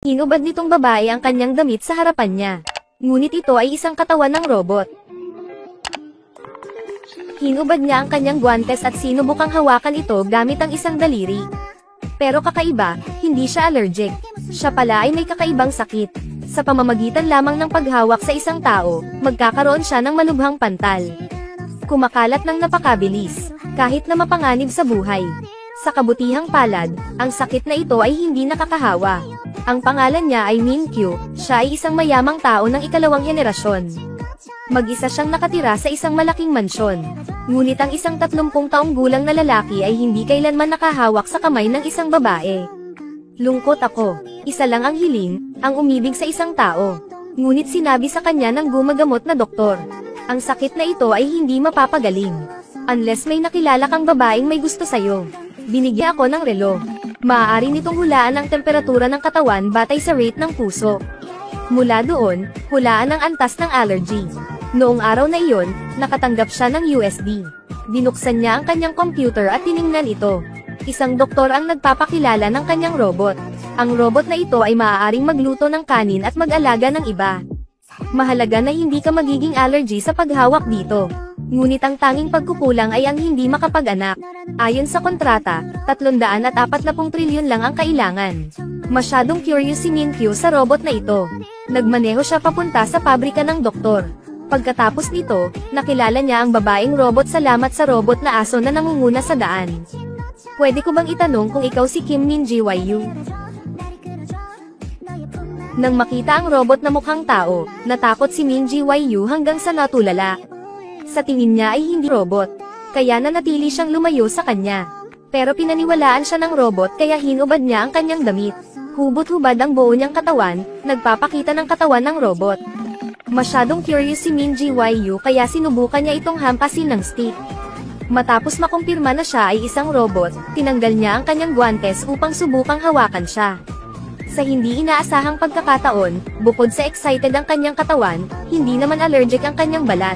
Hinubad nitong babae ang kanyang damit sa harapan niya. Ngunit ito ay isang katawan ng robot. Hinubad niya ang kanyang guwantes at sinubukang hawakan ito gamit ang isang daliri. Pero kakaiba, hindi siya allergic. Siya pala ay may kakaibang sakit. Sa pamamagitan lamang ng paghawak sa isang tao, magkakaroon siya ng malubhang pantal. Kumakalat ng napakabilis, kahit na mapanganib sa buhay. Sa kabutihang palad, ang sakit na ito ay hindi nakakahawa. Ang pangalan niya ay Min-Kyu, siya ay isang mayamang tao ng ikalawang henerasyon. Mag-isa siyang nakatira sa isang malaking mansyon. Ngunit ang isang 30 taong gulang na lalaki ay hindi kailanman nakahawak sa kamay ng isang babae. Lungkot ako. Isa lang ang hiling, ang umibig sa isang tao. Ngunit sinabi sa kanya ng gumagamot na doktor. Ang sakit na ito ay hindi mapapagaling. Unless may nakilala kang babaeng may gusto sa'yo. Binigyan ako ng relo. Maaari nitong hulaan ang temperatura ng katawan batay sa rate ng puso. Mula doon, hulaan ang antas ng allergy. Noong araw na iyon, nakatanggap siya ng USB. Binuksan niya ang kanyang computer at tiningnan ito. Isang doktor ang nagpapakilala ng kanyang robot. Ang robot na ito ay maaaring magluto ng kanin at mag-alaga ng iba. Mahalaga na hindi ka magiging allergy sa paghawak dito. Ngunit ang tanging pagkukulang ay ang hindi makapag-anak. Ayon sa kontrata, 340 trilyon lang ang kailangan. Masyadong curious si Min-Kyu sa robot na ito. Nagmaneho siya papunta sa pabrika ng doktor. Pagkatapos nito, nakilala niya ang babaeng robot salamat sa robot na aso na nangunguna sa daan. Pwede ko bang itanong kung ikaw si Kim Min Ji-Wyu? Nang makita ang robot na mukhang tao, natakot si Min Ji-Wyu hanggang sa natulala. Sa tingin niya ay hindi robot, kaya nanatili siyang lumayo sa kanya. Pero pinaniwalaan siya ng robot kaya hinubad niya ang kanyang damit. Hubot-hubad ang buo niyang katawan, nagpapakita ng katawan ng robot. Masyadong curious si Min Ji-Wyu kaya sinubukan niya itong hampasin ng stick. Matapos makumpirma na siya ay isang robot, tinanggal niya ang kanyang guwantes upang subukang hawakan siya. Sa hindi inaasahang pagkakataon, bukod sa excited ang kanyang katawan, hindi naman allergic ang kanyang balat.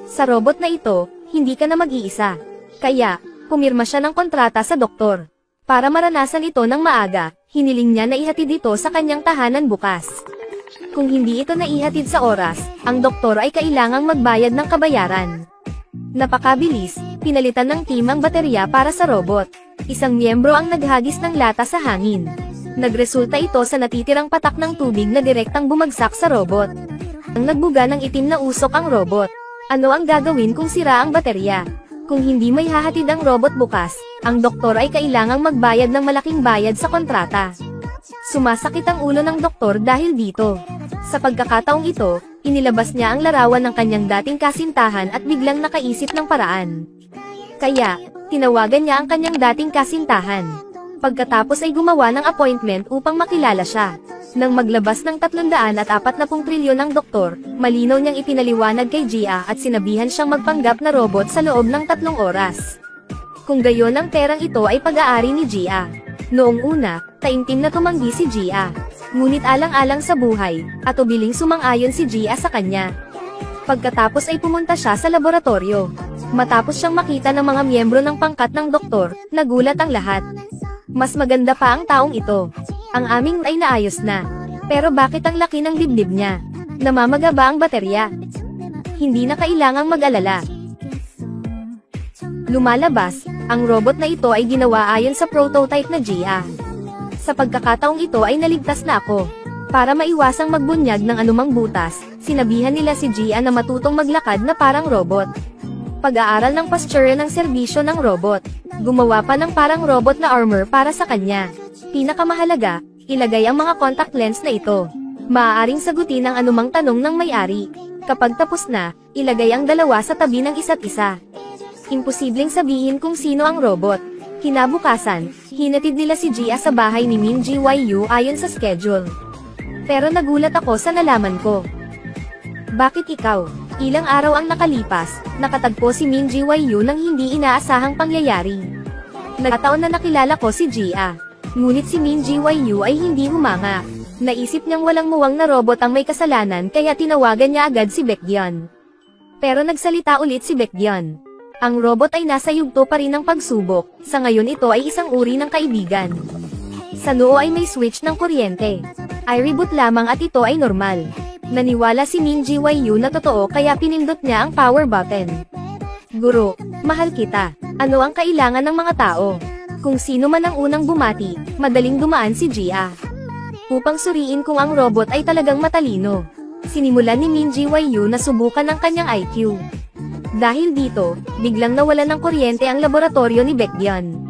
Sa robot na ito, hindi ka na mag-iisa. Kaya, pumirma siya ng kontrata sa doktor. Para maranasan ito ng maaga, hiniling niya na ihatid ito sa kanyang tahanan bukas. Kung hindi ito naihatid sa oras, ang doktor ay kailangang magbayad ng kabayaran. Napakabilis, pinalitan ng team ang baterya para sa robot. Isang miyembro ang naghagis ng lata sa hangin. Nagresulta ito sa natitirang patak ng tubig na direktang bumagsak sa robot. Ang nagbuga ng itim na usok ang robot. Ano ang gagawin kung sira ang baterya? Kung hindi may hahatid ang robot bukas, ang doktor ay kailangang magbayad ng malaking bayad sa kontrata. Sumasakit ang ulo ng doktor dahil dito. Sa pagkakataong ito, inilabas niya ang larawan ng kanyang dating kasintahan at biglang nakaisip ng paraan. Kaya, tinawagan niya ang kanyang dating kasintahan. Pagkatapos ay gumawa ng appointment upang makilala siya. Nang maglabas ng 340 trilyon ng doktor, malinaw niyang ipinaliwanag kay Gia at sinabihan siyang magpanggap na robot sa loob ng 3 oras. Kung gayon ang perang ito ay pag-aari ni Gia. Noong una, taimtim na tumanggi si Gia. Ngunit alang-alang sa buhay, at ubiling sumang-ayon si Gia sa kanya. Pagkatapos ay pumunta siya sa laboratorio. Matapos siyang makita ng mga miyembro ng pangkat ng doktor, nagulat ang lahat. Mas maganda pa ang taong ito. Ang aming ay naayos na. Pero bakit ang laki ng dibdib niya? Namamaga ba ang baterya? Hindi na kailangang mag-alala. Lumalabas, ang robot na ito ay ginawa ayon sa prototype na Gia. Sa pagkakataong ito ay naligtas na ako. Para maiwasang magbunyag ng anumang butas, sinabihan nila si Gia na matutong maglakad na parang robot. Pag-aaral ng posture ng serbisyo ng robot. Gumawa pa ng parang robot na armor para sa kanya. Pinakamahalaga, ilagay ang mga contact lens na ito. Maaaring sagutin ang anumang tanong ng may-ari. Kapag tapos na, ilagay ang dalawa sa tabi ng isa't isa. Imposibleng sabihin kung sino ang robot. Kinabukasan, hinatid nila si Gia sa bahay ni Min Ji-Wyu ayon sa schedule. Pero nagulat ako sa nalaman ko. Bakit ikaw? Ilang araw ang nakalipas, nakatagpo si Min Ji-Wyu ng hindi inaasahang pangyayari. Nagkataon na nakilala ko si Gia. Ngunit si Min Ji-Wyu ay hindi humanga. Naisip niyang walang muwang na robot ang may kasalanan kaya tinawagan niya agad si Baekhyun. Pero nagsalita ulit si Baekhyun. Ang robot ay nasa yugto pa rin ng pagsubok, sa ngayon ito ay isang uri ng kaibigan. Sa noo ay may switch ng kuryente. Ay reboot lamang at ito ay normal. Naniwala si Min Ji-woo na totoo kaya pinindot niya ang power button. Guro, mahal kita. Ano ang kailangan ng mga tao? Kung sino man ang unang bumati, madaling dumaan si Gia. Upang suriin kung ang robot ay talagang matalino. Sinimulan ni Min Ji-woo na subukan ang kanyang IQ. Dahil dito, biglang nawalan ng kuryente ang laboratorio ni Baekhyun.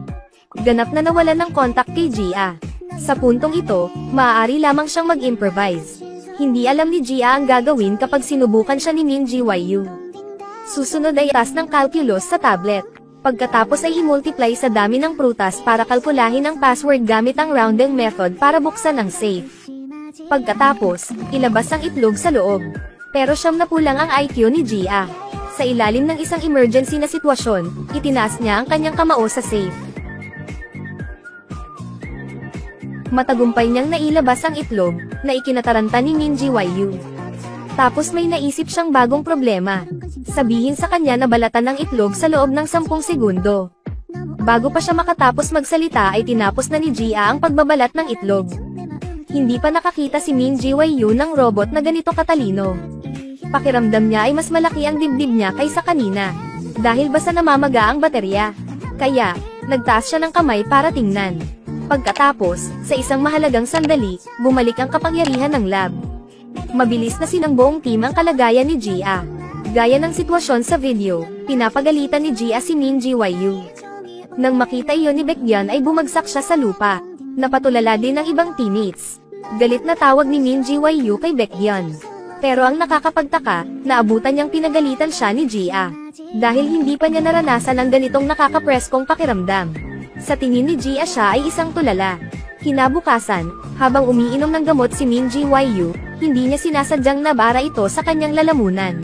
Ganap na nawalan ng kontak kay Gia. Sa puntong ito, maaari lamang siyang mag-improvise. Hindi alam ni Gia ang gagawin kapag sinubukan siya ni Min Ji-woo. Susunod ay itas ng calculus sa tablet. Pagkatapos ay i-multiply sa dami ng prutas para kalkulahin ang password gamit ang rounding method para buksan ang safe. Pagkatapos, ilabas ang itlog sa loob. Pero siyam na pulang ang IQ ni Gia. Sa ilalim ng isang emergency na sitwasyon, itinaas niya ang kanyang kamao sa safe. Matagumpay niyang nailabas ang itlog, na ikinataranta ni Min Ji-woo. Tapos may naisip siyang bagong problema. Sabihin sa kanya na balatan ng itlog sa loob ng 10 segundo. Bago pa siya makatapos magsalita ay tinapos na ni Gia ang pagbabalat ng itlog. Hindi pa nakakita si Min Ji-woo ng robot na ganito katalino. Pakiramdam niya ay mas malaki ang dibdib niya kaysa kanina. Dahil basta namamaga ang baterya. Kaya, nagtaas siya ng kamay para tingnan. Pagkatapos, sa isang mahalagang sandali, bumalik ang kapangyarihan ng lab. Mabilis na sinang buong team ang kalagayan ni Gia. Gaya ng sitwasyon sa video, pinapagalitan ni Gia si Min Ji-woo. Nang makita iyon ni Baekhyun ay bumagsak siya sa lupa. Napatulala din ng ibang teammates. Galit na tawag ni Min Ji-woo kay Baekhyun. Pero ang nakakapagtaka, naabutan niyang pinagalitan siya ni Gia. Dahil hindi pa niya naranasan ang ganitong nakakapreskong pakiramdam. Sa tingin ni Gia siya ay isang tulala. Kinabukasan, habang umiinom ng gamot si Min Ji-woo, hindi niya sinasadyang nabara ito sa kanyang lalamunan.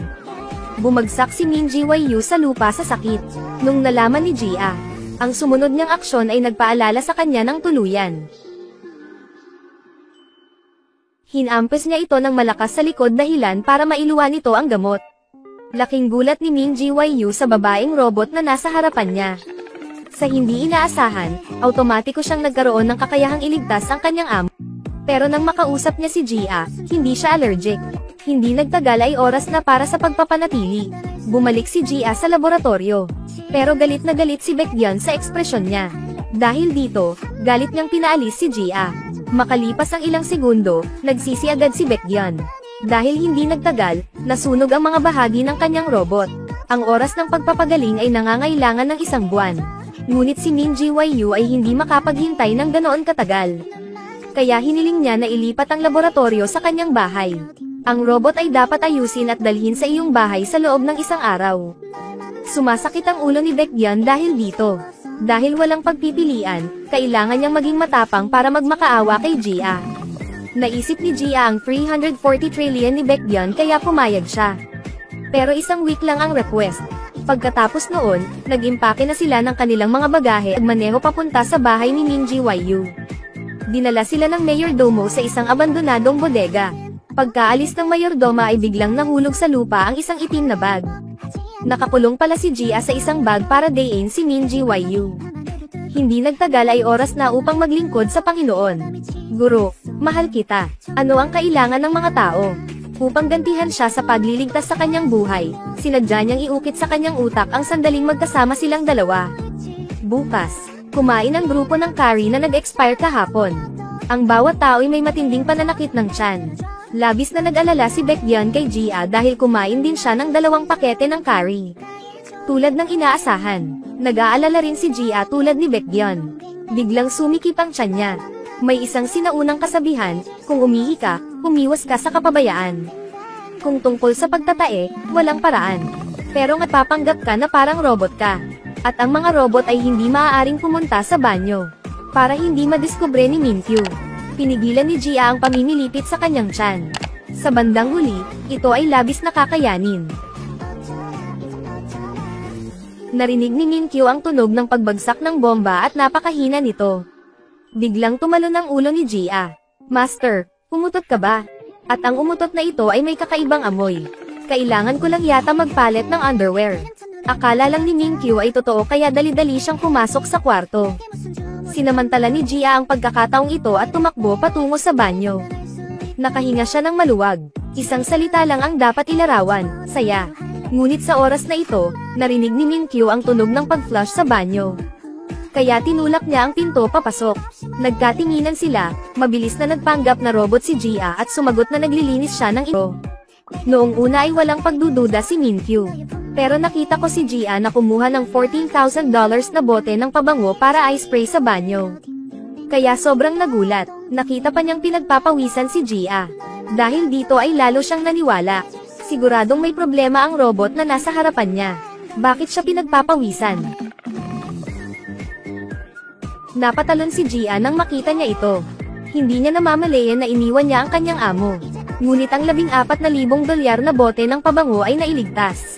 Bumagsak si Min Ji-woo sa lupa sa sakit. Nung nalaman ni Gia, ang sumunod niyang aksyon ay nagpaalala sa kanya ng tuluyan. Hinampes niya ito ng malakas sa likod dahilan para mailuwan nito ang gamot. Laking gulat ni Min Ji-woo sa babaeng robot na nasa harapan niya. Sa hindi inaasahan, automatiko siyang nagkaroon ng kakayahang iligtas ang kanyang amo. Pero nang makausap niya si Gia, hindi siya allergic. Hindi nagtagal ay oras na para sa pagpapanatili. Bumalik si Gia sa laboratorio. Pero galit na galit si Baekhyun sa ekspresyon niya. Dahil dito, galit niyang pinaalis si Gia. Makalipas ang ilang segundo, nagsisi agad si Baekhyun. Dahil hindi nagtagal, nasunog ang mga bahagi ng kanyang robot. Ang oras ng pagpapagaling ay nangangailangan ng 1 buwan. Ngunit si Min Ji-woo ay hindi makapaghintay ng ganoon katagal. Kaya hiniling niya na ilipat ang laboratorio sa kanyang bahay. Ang robot ay dapat ayusin at dalhin sa iyong bahay sa loob ng 1 araw. Sumasakit ang ulo ni Baekhyun dahil dito. Dahil walang pagpipilian, kailangan niyang maging matapang para magmakaawa kay Gia. Naisip ni Gia ang 340 trillion ni Baekhyun kaya pumayag siya. Pero 1 week lang ang request. Pagkatapos noon, nag-impake na sila ng kanilang mga bagahe at maneho papunta sa bahay ni Min Ji-woo. Dinala sila ng mayordomo sa isang abandonadong bodega. Pagkaalis ng mayordoma ay biglang nahulog sa lupa ang isang itim na bag. Nakakulong pala si Gia sa isang bag para dayin si Min Ji-woo. Hindi nagtagal ay oras na upang maglingkod sa Panginoon. Guro, mahal kita. Ano ang kailangan ng mga tao? Upang gantihan siya sa pagliligtas sa kanyang buhay, sinadya niyang iukit sa kanyang utak ang sandaling magkasama silang dalawa. Bukas, kumain ang grupo ng curry na nag-expire kahapon. Ang bawat tao ay may matinding pananakit ng tiyan. Labis na nag-alala si Baekhyun kay Gia dahil kumain din siya ng 2 pakete ng curry. Tulad ng inaasahan, nag-aalala rin si Gia tulad ni Baekhyun. Biglang sumikip ang tiyan niya. May isang sinaunang kasabihan, kung umihi ka, umiwas ka sa kapabayaan. Kung tungkol sa pagtatae, walang paraan. Pero nagpapanggap ka na parang robot ka. At ang mga robot ay hindi maaaring pumunta sa banyo. Para hindi madiskubre ni Minkyu. Pinigilan ni Gia ang pamimilipit sa kanyang tiyan. Sa bandang huli, ito ay labis na kakayanin. Narinig ni Minkyu ang tunog ng pagbagsak ng bomba at napakahina nito. Biglang tumalon ang ulo ni Gia. Master, umutot ka ba? At ang umutot na ito ay may kakaibang amoy. Kailangan ko lang yata magpalit ng underwear. Akala lang ni Minkyu ay totoo kaya dali-dali siyang pumasok sa kwarto. Sinamantala ni Gia ang pagkakataong ito at tumakbo patungo sa banyo. Nakahinga siya ng maluwag. Isang salita lang ang dapat ilarawan, saya. Ngunit sa oras na ito, narinig ni Minkyu ang tunog ng pag-flush sa banyo. Kaya tinulak niya ang pinto papasok. Nagkatinginan sila, mabilis na nagpanggap na robot si Gia at sumagot na naglilinis siya ng ito. Noong una ay walang pagdududa si Minkyu. Pero nakita ko si Gia na kumuha ng $14,000 na bote ng pabango para ice spray sa banyo. Kaya sobrang nagulat, nakita pa niyang pinagpapawisan si Gia. Dahil dito ay lalo siyang naniwala. Siguradong may problema ang robot na nasa harapan niya. Bakit siya pinagpapawisan? Napatalon si Gia nang makita niya ito. Hindi niya namamalayan na iniwan niya ang kanyang amo. Ngunit ang $14,000 na bote ng pabango ay nailigtas.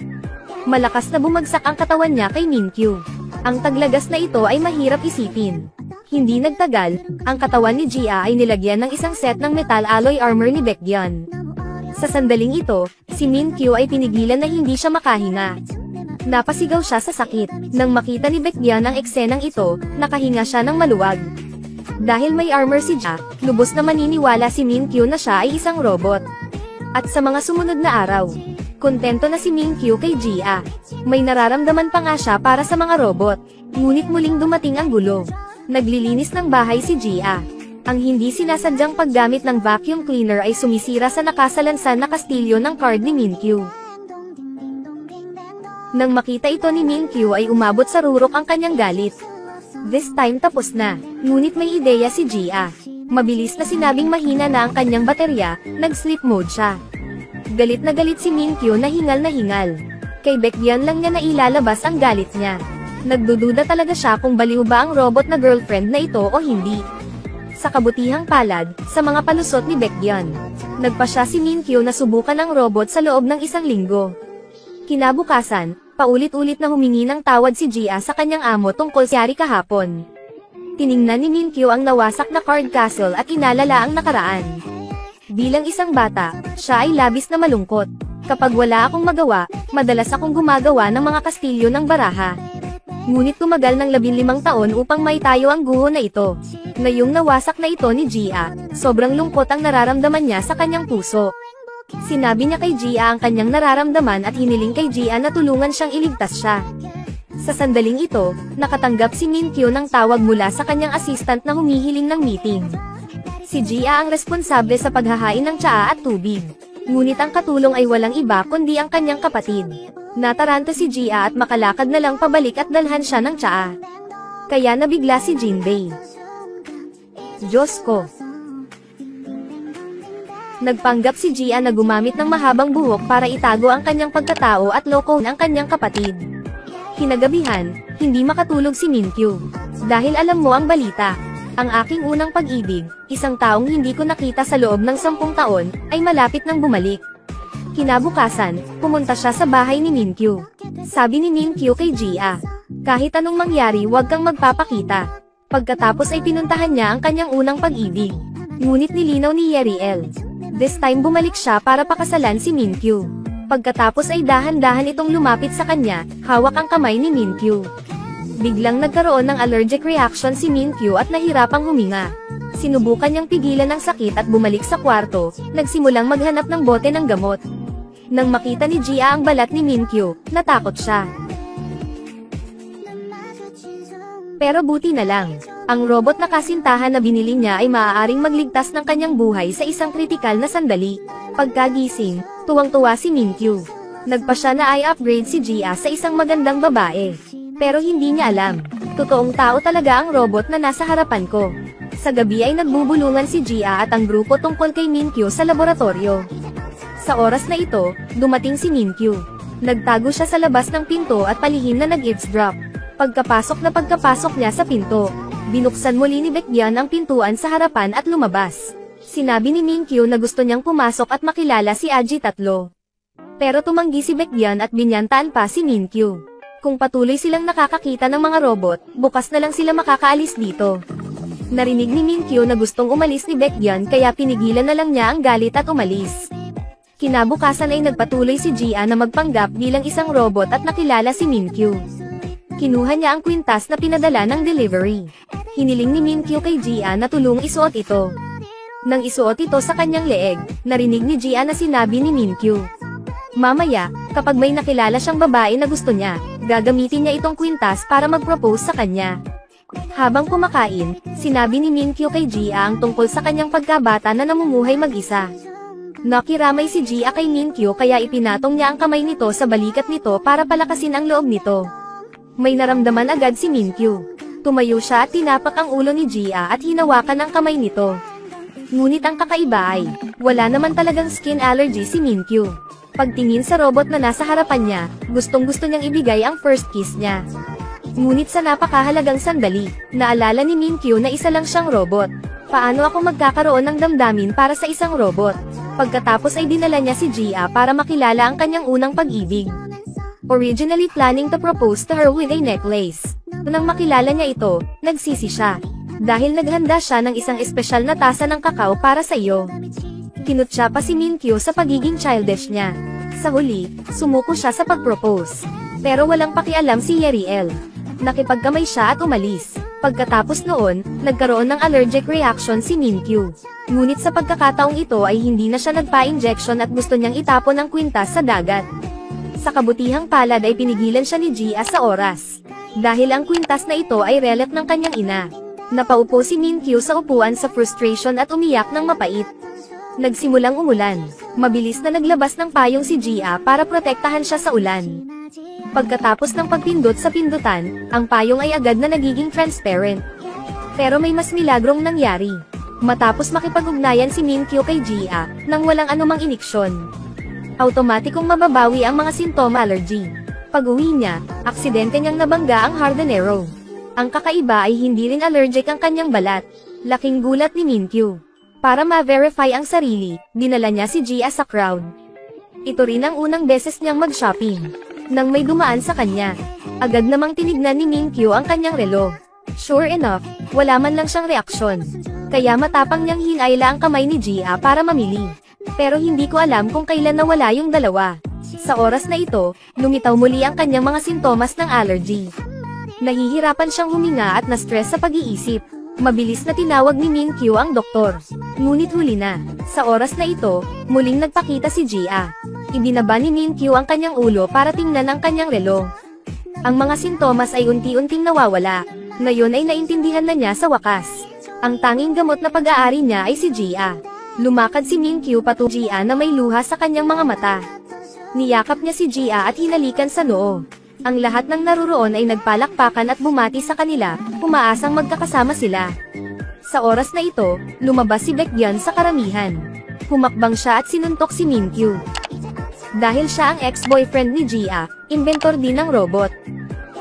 Malakas na bumagsak ang katawan niya kay Minkyu. Ang taglagas na ito ay mahirap isipin. Hindi nagtagal, ang katawan ni Gia ay nilagyan ng isang set ng metal alloy armor ni Baekhyun. Sa sandaling ito, si Minkyu ay pinigilan na hindi siya makahinga. Napasigaw siya sa sakit. Nang makita ni Baekhyun ang eksenang ito, nakahinga siya ng maluwag. Dahil may armor si Gia, lubos na maniniwala si Minkyu na siya ay isang robot. At sa mga sumunod na araw, kontento na si Minkyu kay Gia. May nararamdaman pa nga siya para sa mga robot. Ngunit muling dumating ang gulo. Naglilinis ng bahay si Gia. Ang hindi sinasadyang paggamit ng vacuum cleaner ay sumisira sa nakasalansan na kastilyo ng card ni Minkyu. Nang makita ito ni Minkyu ay umabot sa rurok ang kanyang galit. This time tapos na, ngunit may ideya si Gia. Mabilis na sinabing mahina na ang kanyang baterya, nag-sleep mode siya. Galit na galit si Minkyu na hingal. Kay Baekhyun lang niya nailalabas ang galit niya. Nagdududa talaga siya kung baliw ba ang robot na girlfriend na ito o hindi. Sa kabutihang palad, sa mga palusot ni Baekhyun, nagpa siya si Minkyu na subukan ang robot sa loob ng 1 linggo. Kinabukasan, paulit-ulit na humingi ng tawad si Gia sa kanyang amo tungkol sa nangyari kahapon. Tiningnan ni Minkyu ang nawasak na card castle at inalala ang nakaraan. Bilang isang bata, siya ay labis na malungkot. Kapag wala akong magawa, madalas akong gumagawa ng mga kastilyo ng baraha. Ngunit tumagal ng 15 taon upang maitayo ang guho na ito. Ngayong nawasak na ito ni Gia, sobrang lungkot ang nararamdaman niya sa kanyang puso. Sinabi niya kay Gia ang kanyang nararamdaman at hiniling kay Gia na tulungan siyang iligtas siya. Sa sandaling ito, nakatanggap si Minkyu ng tawag mula sa kanyang assistant na humihiling ng meeting. Si Gia ang responsable sa paghahain ng tsaa at tubig. Ngunit ang katulong ay walang iba kundi ang kanyang kapatid. Nataranta si Gia at makalakad na lang pabalik at dalhan siya ng tsaa. Kaya nabigla si Jinbei. Diyos ko! Nagpanggap si Gia na gumamit ng mahabang buhok para itago ang kanyang pagkatao at loko ng kanyang kapatid. Kinagabihan, hindi makatulog si Minkyu. Dahil alam mo ang balita. Ang aking unang pag-ibig, isang taong hindi ko nakita sa loob ng 10 taon, ay malapit nang bumalik. Kinabukasan, pumunta siya sa bahay ni Minkyu. Sabi ni Minkyu kay Gia, kahit anong mangyari huwag kang magpapakita. Pagkatapos ay pinuntahan niya ang kanyang unang pag-ibig. Ngunit nilinaw ni Yeriel. This time bumalik siya para pakasalan si Minkyu. Pagkatapos ay dahan-dahan itong lumapit sa kanya, hawak ang kamay ni Minkyu. Biglang nagkaroon ng allergic reaction si Minkyu at nahirapang huminga. Sinubukan niyang pigilan ang sakit at bumalik sa kwarto, nagsimulang maghanap ng bote ng gamot. Nang makita ni Gia ang balat ni Minkyu, natakot siya. Pero buti na lang, ang robot na kasintahan na binili niya ay maaaring magligtas ng kanyang buhay sa isang kritikal na sandali. Pagkagising, tuwang-tuwa si Minkyu. Nagpa siya na i-upgrade si Gia sa isang magandang babae. Pero hindi niya alam, totoong tao talaga ang robot na nasa harapan ko. Sa gabi ay nagbubulungan si Gia at ang grupo tungkol kay Minkyu sa laboratorio. Sa oras na ito, dumating si Minkyu. Nagtago siya sa labas ng pinto at palihim na nag-eavesdrop. Pagkapasok niya sa pinto, binuksan muli ni Baekhyun ang pintuan sa harapan at lumabas. Sinabi ni Minkyu na gusto niyang pumasok at makilala si Aji tatlo. Pero tumanggi si Baekhyun at binyantaan pa si Minkyu. Kung patuloy silang nakakakita ng mga robot, bukas na lang sila makakaalis dito. Narinig ni Minkyu na gustong umalis ni Baekhyun kaya pinigilan na lang niya ang galit at umalis. Kinabukasan ay nagpatuloy si Gia na magpanggap bilang isang robot at nakilala si Minkyu. Kinuha niya ang kwintas na pinadala ng delivery. Hiniling ni Minkyu kay Gia na tulong isuot ito. Nang isuot ito sa kanyang leeg, narinig ni Gia na sinabi ni Minkyu. Mamaya, kapag may nakilala siyang babae na gusto niya, gagamitin niya itong kwintas para mag-propose sa kanya. Habang kumakain, sinabi ni Minkyu kay Gia ang tungkol sa kanyang pagkabata na namumuhay mag-isa. Nakiramay si Gia kay Minkyu kaya ipinatong niya ang kamay nito sa balikat nito para palakasin ang loob nito. May naramdaman agad si Minkyu. Tumayo siya at tinapak ang ulo ni Gia at hinawakan ang kamay nito. Ngunit ang kakaiba ay, wala naman talagang skin allergy si Minkyu. Pagtingin sa robot na nasa harapan niya, gustong-gusto niyang ibigay ang first kiss niya. Ngunit sa napakahalagang sandali, naalala ni Minkyu na isa lang siyang robot. Paano ako magkakaroon ng damdamin para sa isang robot? Pagkatapos ay dinala niya si Gia para makilala ang kanyang unang pag-ibig. Originally planning to propose to her with a necklace. Nang makilala niya ito, nagsisi siya. Dahil naghanda siya ng isang espesyal na tasa ng kakao para sa iyo. Kinutya pa si Minkyu sa pagiging childish niya. Sa huli, sumuko siya sa pag-propose. Pero walang pakialam si Yeriel. Nakipagkamay siya at umalis. Pagkatapos noon, nagkaroon ng allergic reaction si Minkyu. Ngunit sa pagkakataong ito ay hindi na siya nagpa-injection at gusto niyang itapon ang kwintas sa dagat. Sa kabutihang palad ay pinigilan siya ni Gia sa oras. Dahil ang kwintas na ito ay relic ng kanyang ina. Napaupo si Minkyu sa upuan sa frustration at umiyak ng mapait. Nagsimulang umulan. Mabilis na naglabas ng payong si Gia para protektahan siya sa ulan. Pagkatapos ng pagpindot sa pindutan, ang payong ay agad na nagiging transparent. Pero may mas milagrong nangyari. Matapos makipag-ugnayan si Minkyu kay Gia, nang walang anumang iniksyon. Automatikong mababawi ang mga sintoma allergy. Pag-uwi niya, aksidente niyang nabangga ang hardenero. Ang kakaiba ay hindi rin allergic ang kanyang balat. Laking gulat ni Minkyu. Para ma-verify ang sarili, dinala niya si Gia sa crowd. Ito rin ang unang beses niyang mag-shopping. Nang may dumaan sa kanya, agad namang tinignan ni Minkyu ang kanyang relo. Sure enough, wala man lang siyang reaksyon. Kaya matapang niyang hinayla ang kamay ni Gia para mamili. Pero hindi ko alam kung kailan nawala yung dalawa. Sa oras na ito, lumitaw muli ang kanyang mga sintomas ng allergy. Nahihirapan siyang huminga at na-stress sa pag-iisip. Mabilis na tinawag ni Minkyu ang doktor. Ngunit huli na. Sa oras na ito, muling nagpakita si Gia. Ibinaba ni Minkyu ang kanyang ulo para tingnan ang kanyang relo. Ang mga sintomas ay unti-unting nawawala. Ngayon ay naintindihan na niya sa wakas. Ang tanging gamot na pag-aari niya ay si Gia. Lumakad si Minkyu patungo Gia na may luha sa kanyang mga mata. Niyakap niya si Gia at hinalikan sa noo. Ang lahat ng naruroon ay nagpalakpakan at bumati sa kanila, umaasang magkakasama sila. Sa oras na ito, lumabas si Baekhyun sa karamihan. Humakbang siya at sinuntok si Minkyu. Dahil siya ang ex-boyfriend ni Gia, inventor din ng robot.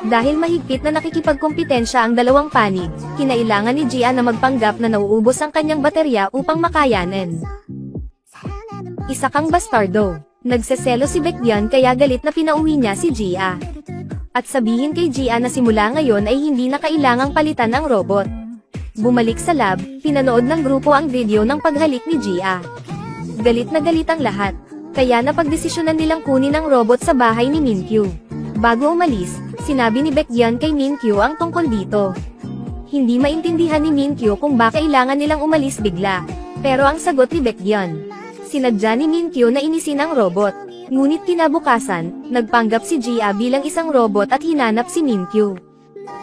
Dahil mahigpit na nakikipagkompetensya ang dalawang panig, kinailangan ni Gia na magpanggap na nauubos ang kanyang baterya upang makayanan. Isa kang bastardo. Nagseselo si Baekhyun kaya galit na pinauwi niya si Gia. At sabihin kay Gia na simula ngayon ay hindi na kailangang palitan ang robot. Bumalik sa lab, pinanood ng grupo ang video ng paghalik ni Gia. Galit na galit ang lahat. Kaya napagdesisyonan nilang kunin ang robot sa bahay ni Minkyu. Bago umalis, sinabi ni Baekhyun kay Minkyu ang tungkol dito. Hindi maintindihan ni Minkyu kung bakit kailangan nilang umalis bigla. Pero ang sagot ni Baekhyun, sinadya ni Minkyu na inisin ang robot. Ngunit kinabukasan, nagpanggap si Gia bilang isang robot at hinanap si Minkyu.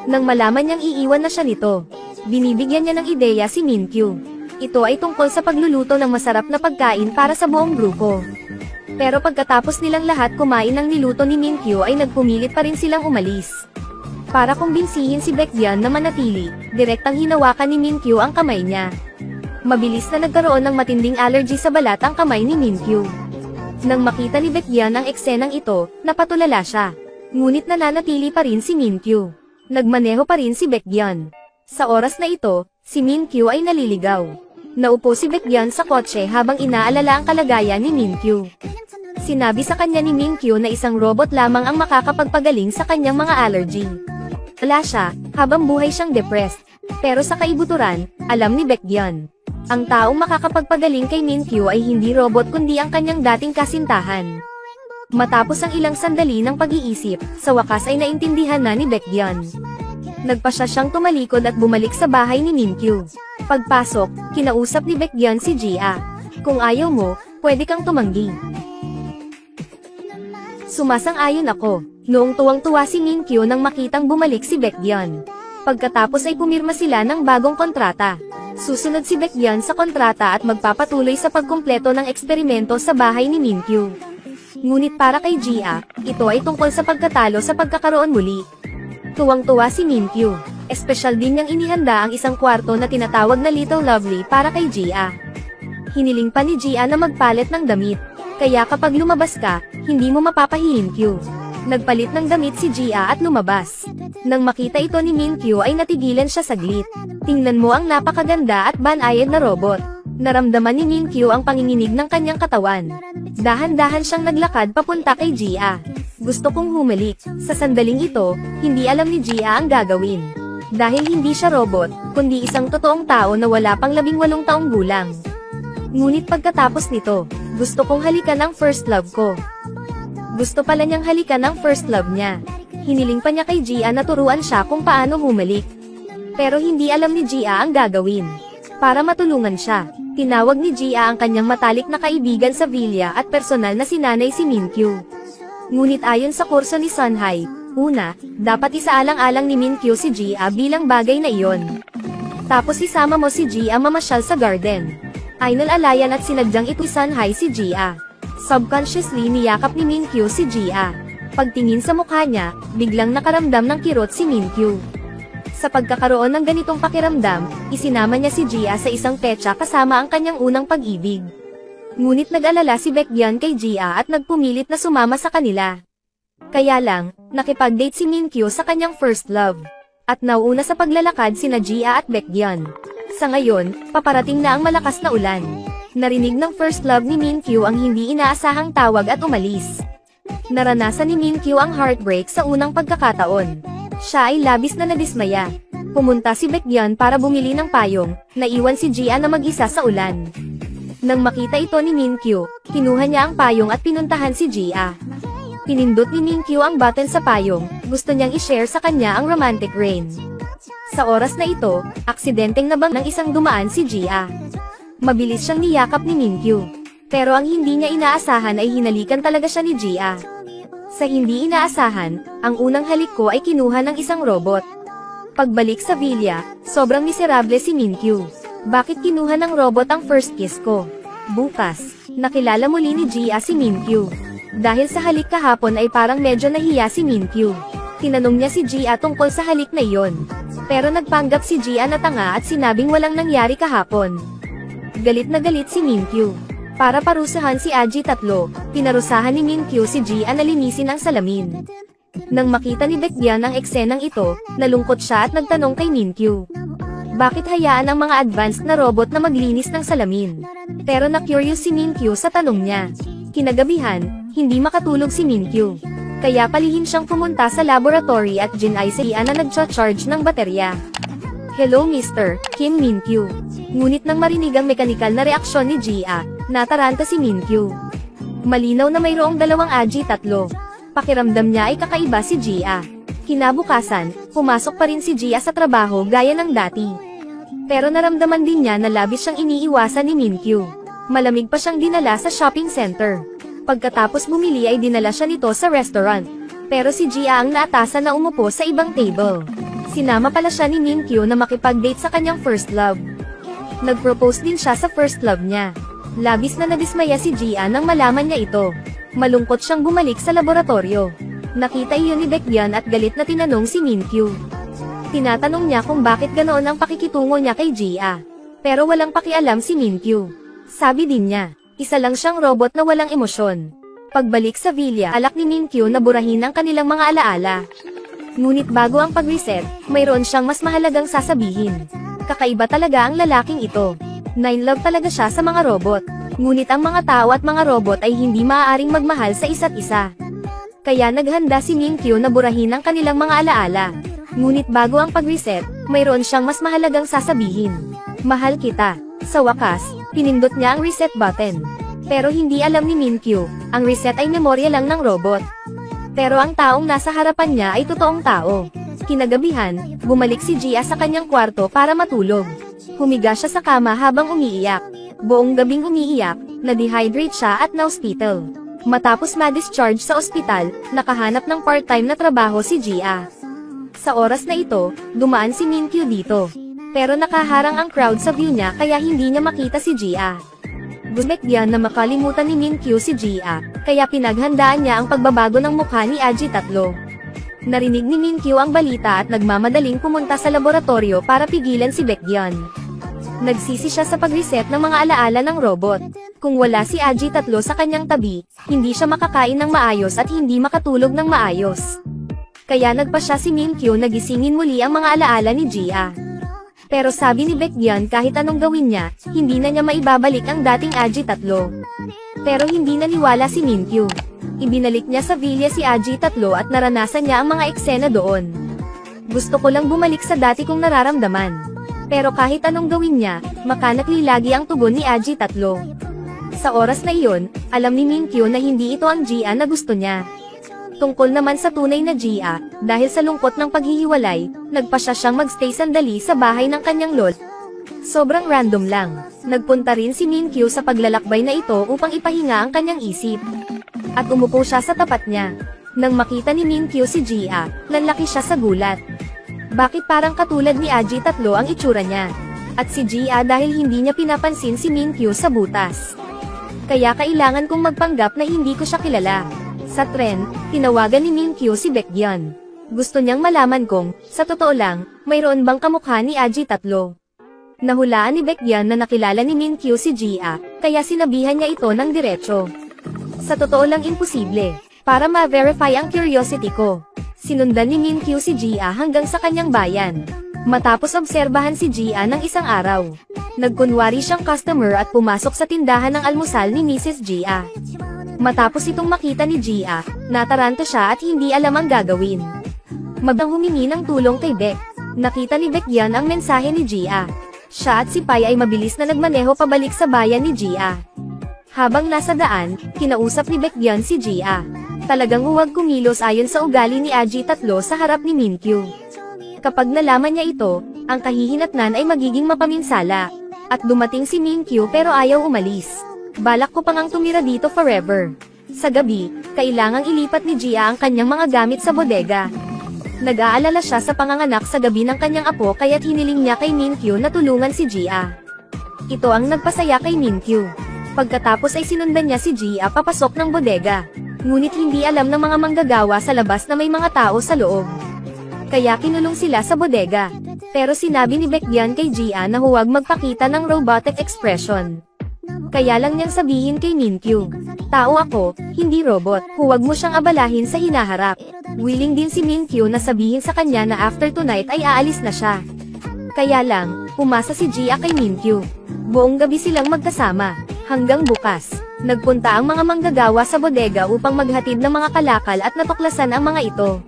Nang malaman niyang iiwan na siya nito, binibigyan niya ng ideya si Minkyu. Ito ay tungkol sa pagluluto ng masarap na pagkain para sa buong grupo. Pero pagkatapos nilang lahat kumain ng niluto ni Minkyu ay nagpumilit pa rin silang umalis. Para kumbinsihin si Baekhyun na manatili, direktang hinawakan ni Minkyu ang kamay niya. Mabilis na nagkaroon ng matinding allergy sa balat ang kamay ni Minkyu. Nang makita ni Baekhyun ang eksenang ito, napatulala siya. Ngunit nananatili pa rin si Minkyu. Nagmaneho pa rin si Baekhyun. Sa oras na ito, si Minkyu ay naliligaw. Naupo si Baekhyun sa kotse habang inaalala ang kalagayan ni Minkyu. Sinabi sa kanya ni Minkyu na isang robot lamang ang makakapagpagaling sa kanyang mga allergy. Wala siya, habang buhay siyang depressed. Pero sa kaibuturan, alam ni Baekhyun. Ang taong makakapagpagaling kay Minkyu ay hindi robot kundi ang kanyang dating kasintahan. Matapos ang ilang sandali ng pag-iisip, sa wakas ay naintindihan na ni Baekhyun. Nagpasya siyang tumalikod at bumalik sa bahay ni Minkyu. Pagpasok, kinausap ni Baekhyun si Gia. Kung ayaw mo, pwede kang tumanggi. Sumasang-ayon ako. Noong tuwang-tuwa si Minkyu nang makitang bumalik si Baekhyun. Pagkatapos ay pumirma sila ng bagong kontrata. Susunod si Baekhyun sa kontrata at magpapatuloy sa pagkumpleto ng eksperimento sa bahay ni Minkyu. Ngunit para kay Gia, ito ay tungkol sa pagkatalo sa pagkakaroon muli. Tuwang-tuwa si Minkyu. Espesyal din niyang inihanda ang isang kwarto na tinatawag na Little Lovely para kay Gia. Hiniling pa ni Gia na magpalit ng damit. Kaya kapag lumabas ka, hindi mo mapapahihinkyu. Nagpalit ng damit si Gia at lumabas. Nang makita ito ni Minkyu ay natigilan siya saglit. Tingnan mo ang napakaganda at banayad na robot. Naramdaman ni Minkyu ang panginginig ng kanyang katawan. Dahan-dahan siyang naglakad papunta kay Gia. Gusto kong humalik. Sa sandaling ito, hindi alam ni Gia ang gagawin. Dahil hindi siya robot, kundi isang totoong tao na wala pang 18 taong gulang. Ngunit pagkatapos nito, gusto kong halikan ang first love ko. Gusto pala niyang halikan ang first love niya. Hiniling pa niya kay Gia na turuan siya kung paano humalik. Pero hindi alam ni Gia ang gagawin. Para matulungan siya, tinawag ni Gia ang kanyang matalik na kaibigan sa villa at personal na sinanay si Minkyu. Ngunit ayon sa kurso ni Sunhye, una, dapat isaalang-alang ni Minkyu si Gia bilang bagay na iyon. Tapos isama mo si Gia mamasyal sa garden. Ainal-alayan at sinadyang ito Sunhye si Gia. Subconsciously niyakap ni Minkyu si Gia. Pagtingin sa mukha niya, biglang nakaramdam ng kirot si Minkyu. Sa pagkakaroon ng ganitong pakiramdam, isinama niya si Gia sa isang petsa kasama ang kanyang unang pag-ibig. Ngunit nag-alala si Baekhyun kay Gia at nagpumilit na sumama sa kanila. Kaya lang, nakipag-date si Minkyu sa kanyang first love. At nauuna sa paglalakad sina Gia at Baekhyun. Sa ngayon, paparating na ang malakas na ulan. Narinig ng first love ni Minkyu ang hindi inaasahang tawag at umalis. Naranasan ni Minkyu ang heartbreak sa unang pagkakataon. Siya ay labis na nadismaya. Pumunta si Baekhyun para bumili ng payong, naiwan si Gia na mag-isa sa ulan. Nang makita ito ni Minkyu, kinuha niya ang payong at pinuntahan si Gia. Pinindot ni Minkyu ang button sa payong, gusto niyang i-share sa kanya ang romantic rain. Sa oras na ito, aksidenteng nabang ng isang dumaan si Gia. Mabilis siyang niyakap ni Minkyu. Pero ang hindi niya inaasahan ay hinalikan talaga siya ni Gia. Sa hindi inaasahan, ang unang halik ko ay kinuha ng isang robot. Pagbalik sa villa, sobrang miserable si Minkyu. Bakit kinuha ng robot ang first kiss ko? Bukas, nakilala muli ni Gia si Minkyu. Dahil sa halik kahapon ay parang medyo nahiya si Minkyu. Tinanong niya si Gia tungkol sa halik na iyon. Pero nagpanggap si Gia na tanga at sinabing walang nangyari kahapon. Galit na galit si Minkyu. Para parusahan si Aji tatlo, pinarusahan ni Minkyu si Gia na linisin ang salamin. Nang makita ni Baekhyun ang eksenang ito, nalungkot siya at nagtanong kay Minkyu. Bakit hayaan ang mga advanced na robot na maglinis ng salamin? Pero na-curious si Minkyu sa tanong niya. Kinagabihan, hindi makatulog si Minkyu. Kaya palihim siyang pumunta sa laboratory at ginay si Gia na nagcha-charge ng baterya. Hello Mr. Kim Minkyu. Ngunit nang marinig ang mekanikal na reaksyon ni Gia, nataranta si Minkyu. Malinaw na mayroong dalawang Aji tatlo. Pakiramdam niya ay kakaiba si Gia. Kinabukasan, pumasok pa rin si Gia sa trabaho gaya ng dati. Pero naramdaman din niya na labis siyang iniiwasan ni Minkyu. Malamig pa siyang dinala sa shopping center. Pagkatapos bumili ay dinala siya nito sa restaurant. Pero si Gia ang naatasan na umupo sa ibang table. Sinama pala siya ni Minkyu na makipag-date sa kanyang first love. Nag-propose din siya sa first love niya. Labis na nadismaya si Gia nang malaman niya ito. Malungkot siyang bumalik sa laboratorio. Nakita iyon ni Baekhyun at galit na tinanong si Minkyu. Tinatanong niya kung bakit ganoon ang pakikitungo niya kay Gia. Pero walang pakialam si Minkyu. Sabi din niya, isa lang siyang robot na walang emosyon. Pagbalik sa villa, alak ni Minkyu na burahin ang kanilang mga alaala. Ngunit bago ang pag-reset, mayroon siyang mas mahalagang sasabihin. Kakaiba talaga ang lalaking ito. Nine-love talaga siya sa mga robot. Ngunit ang mga tao at mga robot ay hindi maaaring magmahal sa isa't isa. Kaya naghanda si Minkyu na burahin ang kanilang mga alaala. Ngunit bago ang pag-reset, mayroon siyang mas mahalagang sasabihin. Mahal kita. Sa wakas, pinindot niya ang reset button. Pero hindi alam ni Minkyu, ang reset ay memorya lang ng robot. Pero ang taong nasa harapan niya ay totoong tao. Kinagabihan, bumalik si Gia sa kanyang kwarto para matulog. Humiga siya sa kama habang umiiyak. Buong gabing umiiyak, na-dehydrate siya at na-hospital. Matapos ma-discharge sa ospital, nakahanap ng part-time na trabaho si Gia. Sa oras na ito, dumaan si Minkyu dito. Pero nakaharang ang crowd sa view niya kaya hindi niya makita si Gia. Gumekdiyan na makalimutan ni Minkyu si Gia, kaya pinaghandaan niya ang pagbabago ng mukha ni Aji tatlo. Narinig ni Minkyu ang balita at nagmamadaling pumunta sa laboratorio para pigilan si Baekgyeon. Nagsisi siya sa pag-reset ng mga alaala ng robot. Kung wala si Aji tatlo sa kanyang tabi, hindi siya makakain ng maayos at hindi makatulog ng maayos. Kaya nagpa siya si Minkyu na gisingin muli ang mga alaala ni Gia. Pero sabi ni Baekgyeon kahit anong gawin niya, hindi na niya maibabalik ang dating Aji tatlo. Pero hindi naniwala si Minkyu. Ibinalik niya sa villa si Aji tatlo at naranasan niya ang mga eksena doon. Gusto ko lang bumalik sa dati kong nararamdaman. Pero kahit anong gawin niya, makanakli lagi ang tugon ni Aji tatlo. Sa oras na iyon, alam ni Minkyu na hindi ito ang Gia na gusto niya. Tungkol naman sa tunay na Gia, dahil sa lungkot ng paghihiwalay, nagpa siya siyang magstay sandali sa bahay ng kanyang lol. Sobrang random lang. Nagpunta rin si Minkyu sa paglalakbay na ito upang ipahinga ang kanyang isip. At umupo siya sa tapat niya. Nang makita ni Minkyu si Gia, nanlaki siya sa gulat. Bakit parang katulad ni Aji tatlo ang itsura niya? At si Gia dahil hindi niya pinapansin si Minkyu sa butas. Kaya kailangan kong magpanggap na hindi ko siya kilala. Sa tren, tinawagan ni Minkyu si Baekgyeon. Gusto niyang malaman kung, sa totoo lang, mayroon bang kamukha ni Aji tatlo. Nahulaan ni Baekgyeon na nakilala ni Minkyu si Gia, kaya sinabihan niya ito ng diretso. Sa totoo lang imposible, para ma-verify ang curiosity ko. Sinundan ni Minkyu si Gia hanggang sa kanyang bayan. Matapos obserbahan si Gia ng isang araw, nagkunwari siyang customer at pumasok sa tindahan ng almusal ni Mrs. Gia. Matapos itong makita ni Gia, nataranta siya at hindi alam ang gagawin. Mabang humingi ng tulong kay Baek. Nakita ni Baekgyeon ang mensahe ni Gia. Siya at si Pai ay mabilis na nagmaneho pabalik sa bayan ni Gia. Habang nasa daan, kinausap ni Baekgyeon si Gia. Talagang huwag kumilos ayon sa ugali ni Aji tatlo sa harap ni Minkyu. Kapag nalaman niya ito, ang kahihinatnan ay magiging mapaminsala. At dumating si Minkyu pero ayaw umalis. Balak ko pang ang tumira dito forever. Sa gabi, kailangang ilipat ni Gia ang kanyang mga gamit sa bodega. Nag-aalala siya sa panganganak sa gabi ng kanyang apo kaya't hiniling niya kay Minkyu na tulungan si Gia. Ito ang nagpasaya kay Minkyu. Pagkatapos ay sinundan niya si Gia papasok ng bodega. Ngunit hindi alam ng mga manggagawa sa labas na may mga tao sa loob. Kaya kinulong sila sa bodega. Pero sinabi ni Baekgyeon kay Gia na huwag magpakita ng robotic expression. Kaya lang niyang sabihin kay Minkyu, tao ako, hindi robot, huwag mo siyang abalahin sa hinaharap. Willing din si Minkyu na sabihin sa kanya na after tonight ay aalis na siya. Kaya lang, umasa si Gia kay Minkyu. Buong gabi silang magkasama, hanggang bukas. Nagpunta ang mga manggagawa sa bodega upang maghatid ng mga kalakal at natuklasan ang mga ito.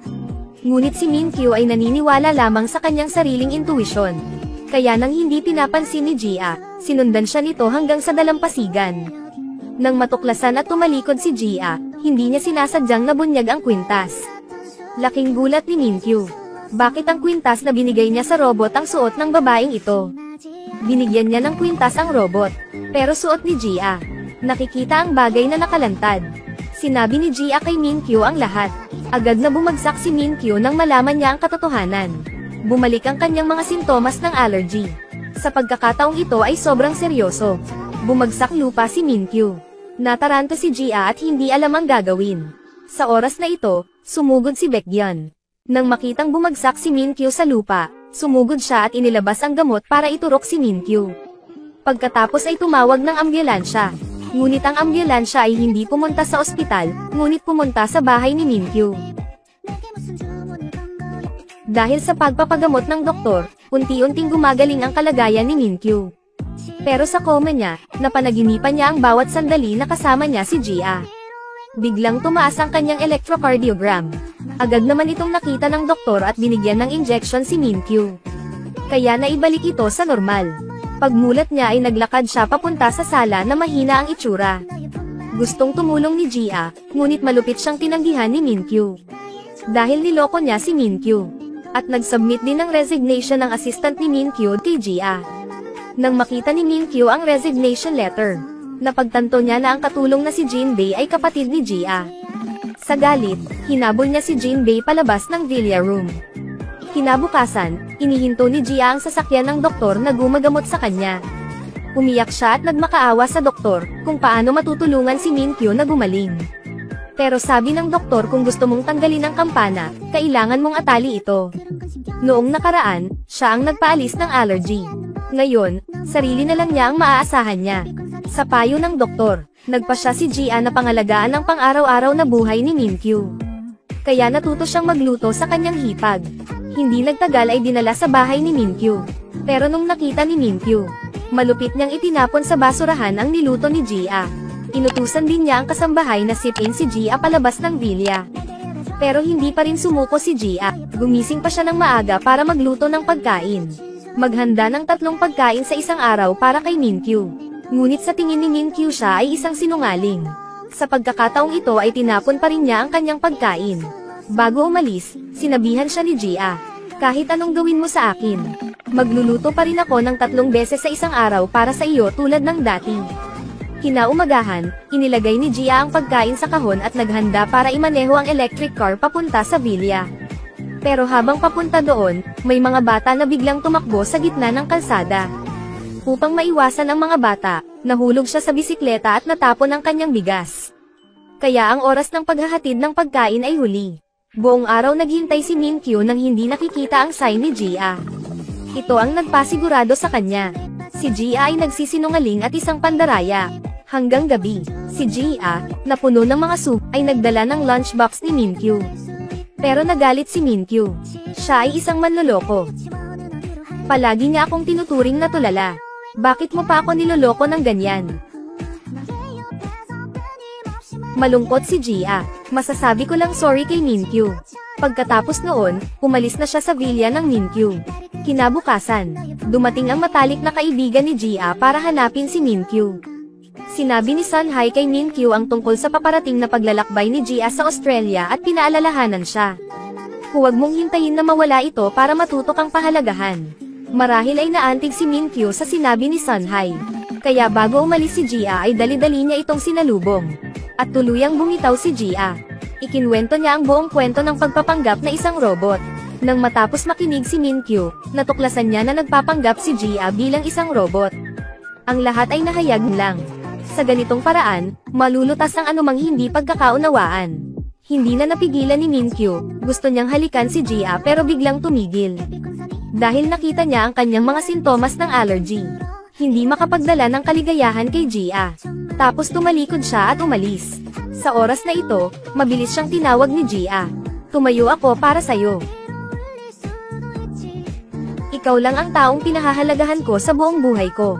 Ngunit si Minkyu ay naniniwala lamang sa kanyang sariling intuisyon. Kaya nang hindi pinapansin ni Gia, sinundan siya nito hanggang sa dalampasigan. Nang matuklasan at tumalikod si Gia, hindi niya sinasadyang nabunyag ang kwintas. Laking gulat ni Minkyu. Bakit ang kwintas na binigay niya sa robot ang suot ng babaeng ito? Binigyan niya ng kwintas ang robot, pero suot ni Gia. Nakikita ang bagay na nakalantad. Sinabi ni Gia kay Minkyu ang lahat. Agad na bumagsak si Minkyu nang malaman niya ang katotohanan. Bumalik ang kanyang mga sintomas ng allergy. Sa pagkakataong ito ay sobrang seryoso. Bumagsak lupa si Minkyu. Nataranta si Gia at hindi alam ang gagawin. Sa oras na ito, sumugod si Baekgyeon. Nang makitang bumagsak si Minkyu sa lupa, sumugod siya at inilabas ang gamot para iturok si Minkyu. Pagkatapos ay tumawag ng ambulansya. Ngunit ang ambulansya ay hindi pumunta sa ospital, ngunit pumunta sa bahay ni Minkyu. Dahil sa pagpapagamot ng doktor, unti-unting gumagaling ang kalagayan ni Minkyu. Pero sa coma niya, napanaginipan niya ang bawat sandali na kasama niya si Gia. Biglang tumaas ang kanyang electrocardiogram. Agad naman itong nakita ng doktor at binigyan ng injection si Minkyu. Kaya naibalik ito sa normal. Pagmulat niya ay naglakad siya papunta sa sala na mahina ang itsura. Gustong tumulong ni Gia, ngunit malupit siyang tinanggihan ni Minkyu. Dahil niloko niya si Minkyu. At nag-submit din ng resignation ng assistant ni Min-kyu kay Gia. Nang makita ni Min-kyu ang resignation letter, napagtanto niya na ang katulong na si Jinbei ay kapatid ni Gia. Sa galit, hinabol niya si Jinbei palabas ng villa room. Kinabukasan, inihinto ni Gia ang sasakyan ng doktor na gumagamot sa kanya. Umiyak siya at nagmakaawa sa doktor kung paano matutulungan si Min-kyu na gumaling. Pero sabi ng doktor kung gusto mong tanggalin ang kampana, kailangan mong atali ito. Noong nakaraan, siya ang nagpaalis ng allergy. Ngayon, sarili na lang niya ang maaasahan niya. Sa payo ng doktor, nagpa siya si Gia na pangalagaan ang pang-araw-araw na buhay ni Min-kyu. Kaya natuto siyang magluto sa kanyang hipag. Hindi nagtagal ay dinala sa bahay ni Min-kyu. Pero nung nakita ni Min-kyu, malupit niyang itinapon sa basurahan ang niluto ni Gia. Inutusan din niya ang kasambahay na sipin si Gia palabas ng villa. Pero hindi pa rin sumuko si Gia. Gumising pa siya ng maaga para magluto ng pagkain. Maghanda ng 3 pagkain sa isang araw para kay Min-kyu. Ngunit sa tingin ni Min-kyu siya ay isang sinungaling. Sa pagkakataong ito ay tinapon pa rin niya ang kanyang pagkain. Bago umalis, sinabihan siya ni Gia, "Kahit anong gawin mo sa akin, magluluto pa rin ako ng 3 beses sa isang araw para sa iyo tulad ng dati." Kinaumagahan, inilagay ni Gia ang pagkain sa kahon at naghanda para imaneho ang electric car papunta sa villa. Pero habang papunta doon, may mga bata na biglang tumakbo sa gitna ng kalsada. Upang maiwasan ang mga bata, nahulog siya sa bisikleta at natapon ang kanyang bigas. Kaya ang oras ng paghahatid ng pagkain ay huli. Buong araw naghintay si Min-kyu nang hindi nakikita ang sign ni Gia. Ito ang nagpasigurado sa kanya. Si Gia ay nagsisinungaling at isang pandaraya. Hanggang gabi, si Gia, na puno ng mga soup, ay nagdala ng lunchbox ni Min-kyu. Pero nagalit si Min-kyu. Siya ay isang manloloko. Palagi niya akong tinuturing na tulala. Bakit mo pa ako niloloko ng ganyan? Malungkot si Gia. Masasabi ko lang sorry kay Min-kyu. Pagkatapos noon, umalis na siya sa villa ng Min-kyu. Kinabukasan, dumating ang matalik na kaibigan ni Gia para hanapin si Min-kyu. Sinabi ni Sunhye kay Min-kyu ang tungkol sa paparating na paglalakbay ni Gia sa Australia at pinaalalahanan siya. Huwag mong hintayin na mawala ito para matutok ang pahalagahan. Marahil ay naantig si Min-kyu sa sinabi ni Sunhye. Kaya bago umalis si Gia ay dali-dali niya itong sinalubong. At tuluyang bumitaw si Gia. Ikinwento niya ang buong kwento ng pagpapanggap na isang robot. Nang matapos makinig si Min-kyu, natuklasan niya na nagpapanggap si Gia bilang isang robot. Ang lahat ay nahayag lang. Sa ganitong paraan, malulutas ang anumang hindi pagkakaunawaan. Hindi na napigilan ni Min-kyu, gusto niyang halikan si Gia pero biglang tumigil. Dahil nakita niya ang kanyang mga sintomas ng allergy. Hindi makapagdala ng kaligayahan kay Gia. Tapos tumalikod siya at umalis. Sa oras na ito, mabilis siyang tinawag ni Gia. "Tumayo ako para sa'yo. Ikaw lang ang taong pinahahalagahan ko sa buong buhay ko.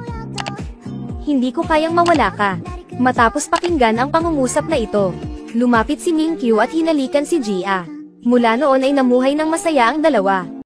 Hindi ko kayang mawala ka." Matapos pakinggan ang pangungusap na ito, lumapit si Min-kyu at hinalikan si Gia. Mula noon ay namuhay ng masaya ang dalawa.